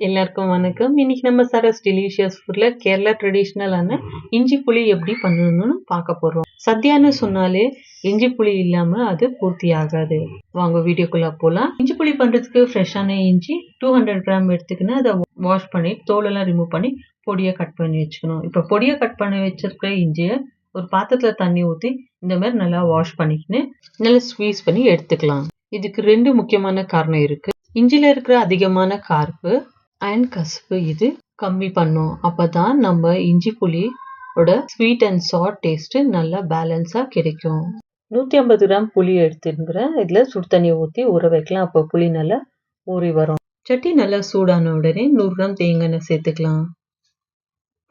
எல்லாருக்கும் வணக்கம். இன்னைக்கு நம்ம சரஸ் டெலிஷியஸ் ஃபுட்ல கேரளா ட்ரெடிஷ்னலான இஞ்சி புளி எப்படி பண்ணணும்னு பார்க்க போறோம். சத்யான்னு சொன்னாலே இஞ்சி புளி இல்லாம அது பூர்த்தி ஆகாது. வாங்க வீடியோக்குள்ள போலாம். இஞ்சி புளி பண்றதுக்கு ஃப்ரெஷ்ஷான இஞ்சி 200 கிராம் எடுத்துக்கின்னு அதை வாஷ் பண்ணி தோலெல்லாம் ரிமூவ் பண்ணி பொடியை கட் பண்ணி வச்சுக்கணும். இப்போ பொடியை கட் பண்ணி வச்சிருக்கிற இஞ்சியை ஒரு பாத்திரத்துல தண்ணி ஊற்றி இந்த மாதிரி நல்லா வாஷ் பண்ணிக்கின்னு நல்லா ஸ்குவீஸ் பண்ணி எடுத்துக்கலாம். இதுக்கு 2 முக்கியமான காரணம் இருக்கு. இஞ்சில இருக்கிற அதிகமான கார்பு அண்ட் கசப்பு இது கம்மி பண்ணும். அப்பதான் நம்ம இஞ்சி புளியோட ஸ்வீட் அண்ட் சாட் டேஸ்ட் நல்லா பேலன்ஸா கிடைக்கும். 150 கிராம் புளி எடுத்துக்கிறேன். இதுல சுடு தண்ணியை ஊற்றி ஊற வைக்கலாம். அப்போ புளி நல்லா ஊறி வரும். சட்டி நல்லா சூடான உடனே 100 கிராம் தேங்காய் எண்ணெய் சேர்த்துக்கலாம்.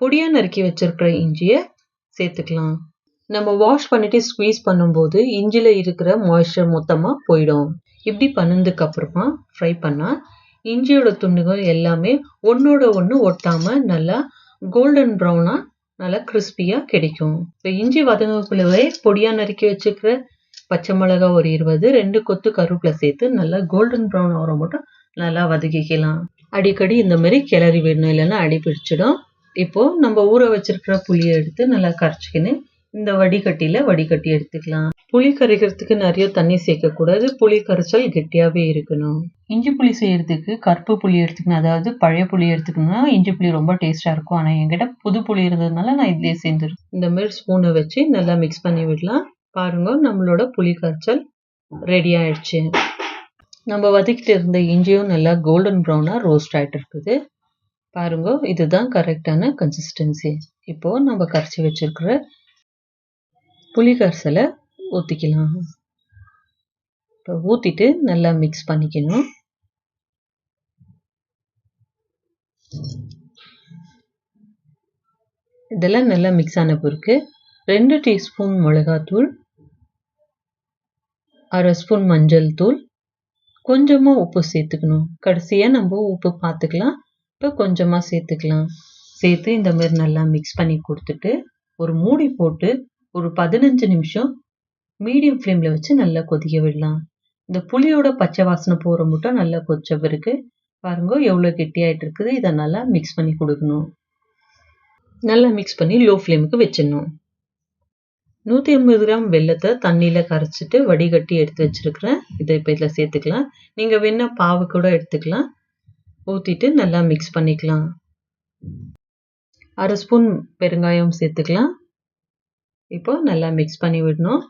பொடியா நறுக்கி வச்சிருக்கிற இஞ்சியை சேர்த்துக்கலாம். நம்ம வாஷ் பண்ணிட்டு ஸ்குவீஸ் பண்ணும்போது இஞ்சில இருக்கிற மாய்ஸ்சர் மொத்தமா போயிடும். இப்படி பண்ணதுக்கு அப்புறமா ஃப்ரை பண்ணா இஞ்சியோட துண்டுகள் எல்லாமே ஒன்னோட ஒன்று ஒட்டாம நல்லா கோல்டன் ப்ரௌனா நல்லா கிறிஸ்பியா கிடைக்கும். இப்போ இஞ்சி வதங்கக்குள்ளவே பொடியா நறுக்கி வச்சுக்கிற பச்சை மிளகாய் ஒரு 20, 2 கொத்து கருவேப்பிலை சேர்த்து நல்லா கோல்டன் ப்ரௌன் ஆகிற மட்டும் நல்லா வதக்கிக்கலாம். அடிக்கடி இந்த மாதிரி கிளறி விடணும், இல்லைன்னா அடி பிடிச்சிடும். இப்போ நம்ம ஊற வச்சிருக்கிற புளியை எடுத்து நல்லா கரைச்சிக்கின்னு இந்த வடிகட்டியில வடிகட்டி எடுத்துக்கலாம். புளி கரைக்கிறதுக்கு நிறைய தண்ணி சேர்க்க கூடாது. புளி கரைச்சல் கெட்டியாவே இருக்கணும். இஞ்சி புளி செய்யறதுக்கு கருப்பு புளி எடுத்துக்கணும், அதாவது பழைய புளி எடுத்துக்கணும்னா இஞ்சி புளி ரொம்ப டேஸ்டா இருக்கும். ஆனா என்கிட்ட புது புளி இருந்ததுனால நான் இதுலயே சேர்ந்துருக்கேன். இந்த மாதிரி ஸ்பூனை வச்சு நல்லா மிக்ஸ் பண்ணி விடலாம். பாருங்க, நம்மளோட புளி கரைச்சல் ரெடி ஆயிடுச்சு. நம்ம வதக்கிட்டு இருந்த இஞ்சியும் நல்லா கோல்டன் ப்ரௌனா ரோஸ்ட் ஆயிட்டு இருக்குது. பாருங்க, இதுதான் கரெக்டான கன்சிஸ்டன்சி. இப்போ நம்ம கரைச்சி வச்சிருக்கிற புளி கரைசலை ஊற்றிக்கலாம். இப்போ ஊற்றிட்டு நல்லா மிக்ஸ் பண்ணிக்கணும். இதெல்லாம் நல்லா மிக்ஸ் ஆன பிறகு 2 டீஸ்பூன் மிளகாத்தூள், 1/2 ஸ்பூன் மஞ்சள் தூள், கொஞ்சமாக உப்பு சேர்த்துக்கணும். கடைசியாக நம்ம உப்பு பார்த்துக்கலாம். இப்போ கொஞ்சமாக சேர்த்துக்கலாம். சேர்த்து இந்த மாதிரி நல்லா மிக்ஸ் பண்ணி கொடுத்துட்டு ஒரு மூடி போட்டு ஒரு 15 நிமிஷம் மீடியம் ஃப்ளேமில் வச்சு நல்லா கொதிக்க விடலாம். இந்த புளியோட பச்சை வாசனை போகிற மட்டும் நல்லா கொதிச்ச பிறகு பாருங்க எவ்வளோ கெட்டியாயிட்டு இருக்குது. இதை நல்லா மிக்ஸ் பண்ணி கொடுக்கணும். நல்லா மிக்ஸ் பண்ணி லோ ஃப்ளேமுக்கு வச்சிடணும். 150 கிராம் வெல்லத்தை தண்ணியில் கரைச்சிட்டு வடிகட்டி எடுத்து வச்சிருக்கிறேன். இதை இப்போ இதில் சேர்த்துக்கலாம். நீங்கள் வேணா பாவு கூட எடுத்துக்கலாம். ஊற்றிட்டு நல்லா மிக்ஸ் பண்ணிக்கலாம். 1/2 ஸ்பூன் பெருங்காயம் சேர்த்துக்கலாம். இப்போ நல்லா மிக்ஸ் பண்ணி விடணும்.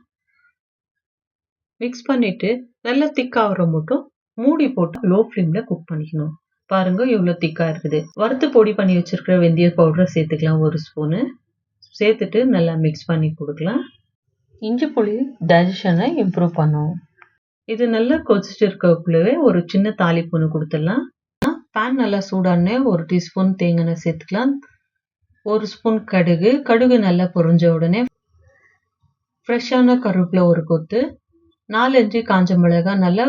மிக்ஸ் பண்ணிட்டு நல்லா திக்காகிற மட்டும் மூடி போட்டு லோ ஃப்ளேம்ல குக் பண்ணிக்கணும். பாருங்க எவ்வளோ திக்கா இருக்குது. வறுத்து பொடி பண்ணி வச்சிருக்கிற வெந்தய பவுடரை சேர்த்துக்கலாம் 1 ஸ்பூனு. சேர்த்துட்டு நல்லா மிக்ஸ் பண்ணி கொடுக்கலாம். இஞ்சி புளி டைஜஷனை இம்ப்ரூவ் பண்ணும். இது நல்லா கொதிச்சுட்டு இருக்கக்குள்ளவே ஒரு சின்ன தாளிப்பூன்னு கொடுத்துடலாம். பேன் நல்லா சூடானே 1 டீஸ்பூன் தேங்காய் எண்ணெய் சேர்த்துக்கலாம். 1 ஸ்பூன் கடுகு நல்லா பொரிஞ்ச உடனே ஃப்ரெஷ்ஷான கருவேப்பிலை ஒரு கொத்து, 4-5 காஞ்ச மிளகாய் நல்லா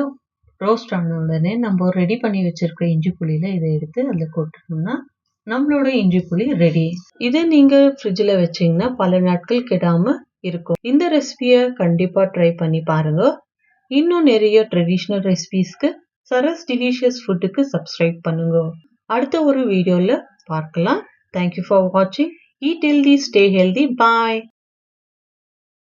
ரோஸ்ட் ஆன உடனே நம்ம ரெடி பண்ணி வச்சிருக்கிற இஞ்சி புளியில இதை எடுத்து அதில் கொட்டணும்னா நம்மளோட இஞ்சி புளி ரெடி. இதை நீங்க ஃப்ரிட்ஜில் வச்சிங்கன்னா பல நாட்கள் கெடாம இருக்கும். இந்த ரெசிபியை கண்டிப்பா ட்ரை பண்ணி பாருங்க. இன்னும் நிறைய ட்ரெடிஷ்னல் ரெசிபிஸ்க்கு சரஸ் டெலிஷியஸ் ஃபுட்டுக்கு சப்ஸ்கிரைப் பண்ணுங்க. அடுத்த ஒரு வீடியோல பார்க்கலாம். தேங்க்யூ ஃபார் வாட்சிங். Eat healthy, stay healthy. பாய்.